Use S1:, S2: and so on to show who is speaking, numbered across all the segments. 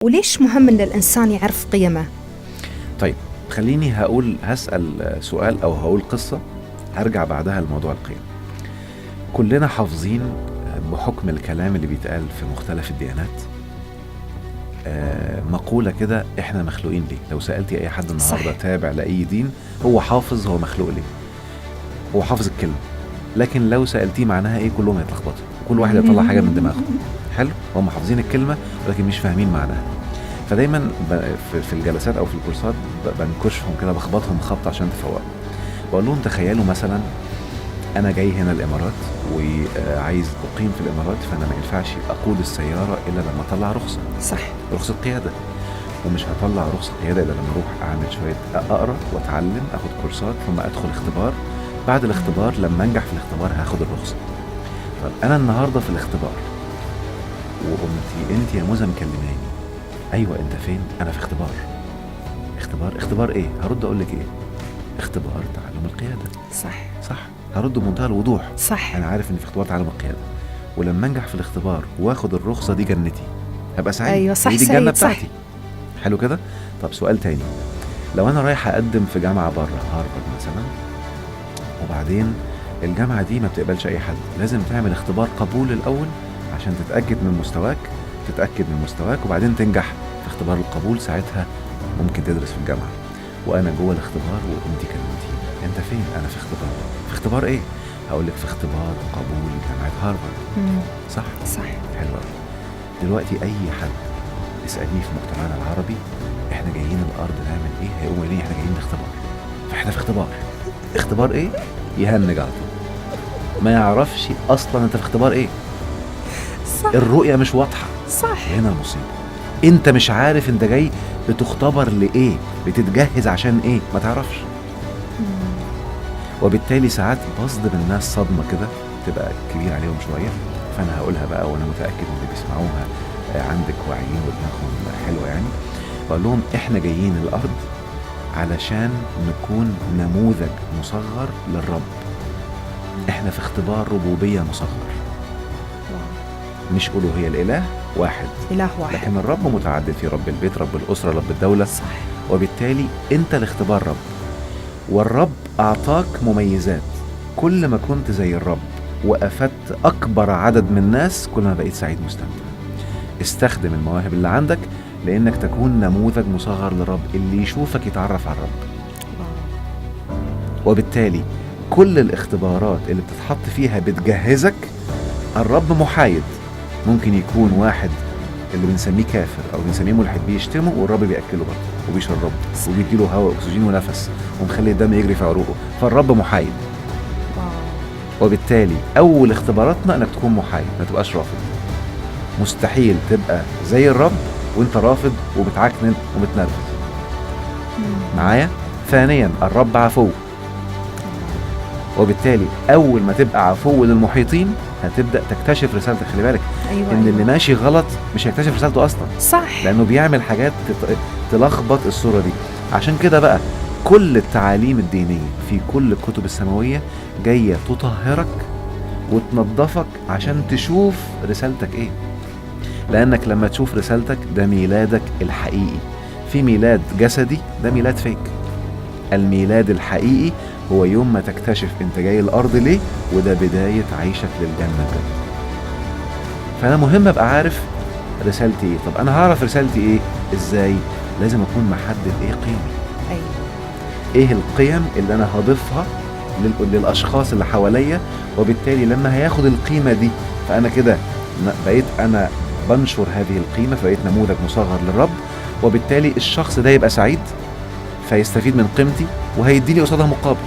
S1: وليش مهم إن الإنسان يعرف قيمه؟
S2: طيب خليني هسأل سؤال أو هقول قصة هرجع بعدها لموضوع القيم. كلنا حافظين بحكم الكلام اللي بيتقال في مختلف الديانات مقولة كده، احنا مخلوقين ليه؟ لو سألتي اي حد النهاردة تابع لأي دين هو حافظ هو مخلوق ليه، هو حافظ الكلمة، لكن لو سألتيه معناها ايه كلهم هيتلخبطوا وكل واحد يطلع حاجة من دماغه. حلو، هم حافظين الكلمة ولكن مش فاهمين معناها. فدايما في الجلسات او في الكورسات بنكشفهم كده، بخبطهم خبط عشان تفوقوا. بقول لهم تخيلوا مثلا انا جاي هنا الامارات وعايز اقيم في الامارات، فانا ما ينفعش اقود السياره الا لما اطلع رخصه،
S1: صح،
S2: رخصه قياده، ومش هطلع رخصه قياده الا لما اروح اعمل شويه اقرا واتعلم، اخد كورسات، ثم ادخل اختبار. بعد الاختبار لما انجح في الاختبار هاخد الرخصه. طب انا النهارده في الاختبار وقمتي انت يا موزه مكلماني، ايوه انت فين؟ انا في اختبار. اختبار ايه؟ هرد اقول لك ايه؟ اختبار تعلم القياده. صح، هرد بمنتهى الوضوح.
S1: صح،
S2: انا عارف ان في اختبار تعلم القياده، ولما انجح في الاختبار واخد الرخصه دي جنتي، هبقى سعيد.
S1: أيوة صح،
S2: دي الجنه
S1: صح.
S2: بتاعتي. حلو كده. طب سؤال تاني، لو انا رايح اقدم في جامعه بره، هارفارد مثلا، وبعدين الجامعه دي ما بتقبلش اي حد، لازم تعمل اختبار قبول الاول عشان تتاكد من مستواك، وبعدين تنجح في اختبار القبول، ساعتها ممكن تدرس في الجامعه. وانا جوه الاختبار وانت كلمتيني، انت فين؟ انا في اختبار. في اختبار ايه؟ هقول لك في اختبار قبول جامعه هارفارد. صح. حلو. دلوقتي اي حد يسالني في مجتمعنا العربي احنا جايين الارض نعمل ايه، هيقوم يقول لي احنا جايين الاختبار. فاحنا في اختبار ايه؟ يهنج على طول، ما يعرفش اصلا انت في اختبار ايه.
S1: صح.
S2: الرؤيه مش واضحه.
S1: صح.
S2: هنا المصيبه، انت مش عارف انت جاي بتختبر لايه، بتتجهز عشان ايه، ما تعرفش. وبالتالي ساعات بصدم الناس صدمه كده تبقى كبير عليهم شويه. فانا هقولها بقى وانا متاكد ان اللي بيسمعوها عندك واعيين ودماغهم حلوه يعني. بقول لهم احنا جايين الارض علشان نكون نموذج مصغر للرب. احنا في اختبار ربوبيه مصغر، مش ألوهية. الإله واحد،
S1: إله واحد،
S2: لكن الرب متعدد، في رب البيت، رب الأسرة، رب الدولة.
S1: صح.
S2: وبالتالي أنت الاختبار رب، والرب أعطاك مميزات. كل ما كنت زي الرب وأفدت أكبر عدد من الناس، كل ما بقيت سعيد مستمتع. استخدم المواهب اللي عندك لأنك تكون نموذج مصغر للرب، اللي يشوفك يتعرف على الرب. وبالتالي كل الاختبارات اللي بتتحط فيها بتجهزك. الرب محايد، ممكن يكون واحد اللي بنسميه كافر او بنسميه ملحد بيشتمه والرب بياكله برضه وبيشربه وبيديله هواء اكسجين ونفس ومخلي الدم يجري في عروقه، فالرب محايد. وبالتالي اول اختباراتنا انك تكون محايد، ما تبقاش رافض. مستحيل تبقى زي الرب وانت رافض وبتعكنن وبتنرفز معايا. ثانيا الرب عفو، وبالتالي اول ما تبقى عفو للمحيطين هتبدا تكتشف رسالتك. خلي بالك ان اللي ماشي غلط مش هيكتشف رسالته اصلا،
S1: صح،
S2: لانه بيعمل حاجات تلخبط الصوره دي. عشان كده بقى كل التعاليم الدينيه في كل الكتب السماويه جايه تطهرك وتنظفك عشان تشوف رسالتك ايه. لانك لما تشوف رسالتك ده ميلادك الحقيقي. في ميلاد جسدي، ده ميلاد فيك. الميلاد الحقيقي هو يوم ما تكتشف انت جاي الارض ليه، وده بداية عيشك للجنة بجد. فانا مهم ابقى عارف رسالتي ايه. طب انا هعرف رسالتي ايه ازاي؟ لازم اكون محدد ايه قيمي. ايه القيم اللي انا هضيفها للاشخاص اللي حواليا، وبالتالي لما هياخد القيمة دي فانا كده بقيت انا بنشر هذه القيمة، فبقيت نموذج مصغر للرب. وبالتالي الشخص ده يبقى سعيد فيستفيد من قيمتي وهيدي لي قصادها مقابل،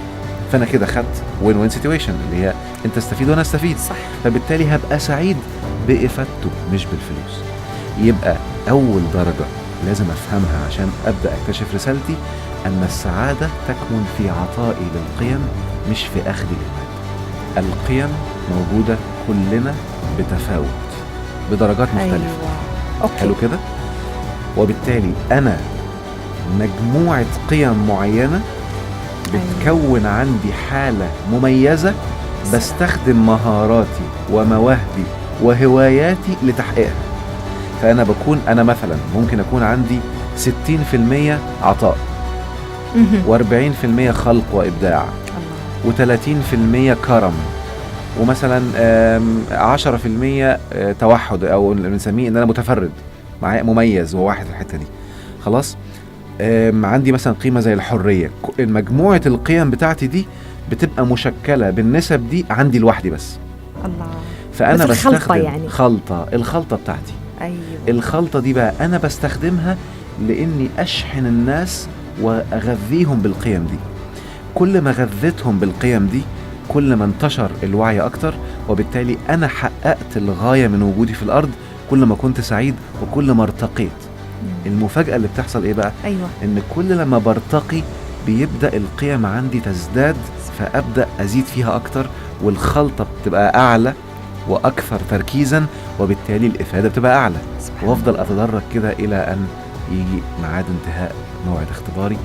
S2: فانا كده خدت وين وين سيتويشن، اللي هي انت استفيد وانا استفيد.
S1: صح.
S2: فبالتالي هبقى سعيد بإفادته مش بالفلوس. يبقى اول درجة لازم افهمها عشان ابدا اكتشف رسالتي، ان السعادة تكمن في عطائي للقيم مش في اخذي للمال. القيم موجودة كلنا بتفاوت بدرجات مختلفة. حلو كده. وبالتالي انا مجموعة قيم معينة بتكون عندي حالة مميزة، بستخدم مهاراتي ومواهبي وهواياتي لتحقيقها. فانا انا مثلا ممكن اكون عندي 60% عطاء، و40% خلق وابداع،
S1: الله.
S2: و30% كرم، ومثلا 10% توحد، او اللي بنسميه ان انا متفرد معايا مميز وواحد في الحته دي. خلاص. عندي مثلا قيمه زي الحريه. مجموعه القيم بتاعتي دي بتبقى مشكله بالنسب دي عندي لوحدي بس.
S1: الله.
S2: فانا
S1: مثل خلطة
S2: بستخدم
S1: يعني.
S2: الخلطه بتاعتي.
S1: ايوه.
S2: الخلطه دي بقى انا بستخدمها لاني اشحن الناس واغذيهم بالقيم دي. كل ما غذيتهم بالقيم دي كل ما انتشر الوعي اكتر، وبالتالي انا حققت الغايه من وجودي في الارض. كل ما كنت سعيد وكل ما ارتقيت. المفاجاه اللي بتحصل ايه بقى؟
S1: ايوه.
S2: ان كل لما برتقي بيبدا القيم عندي تزداد، فابدا ازيد فيها اكتر، والخلطه بتبقى اعلى واكثر تركيزا، وبالتالي الافاده بتبقى اعلى. وافضل اتدرج كده الى ان يجي ميعاد انتهاء موعد اختباري،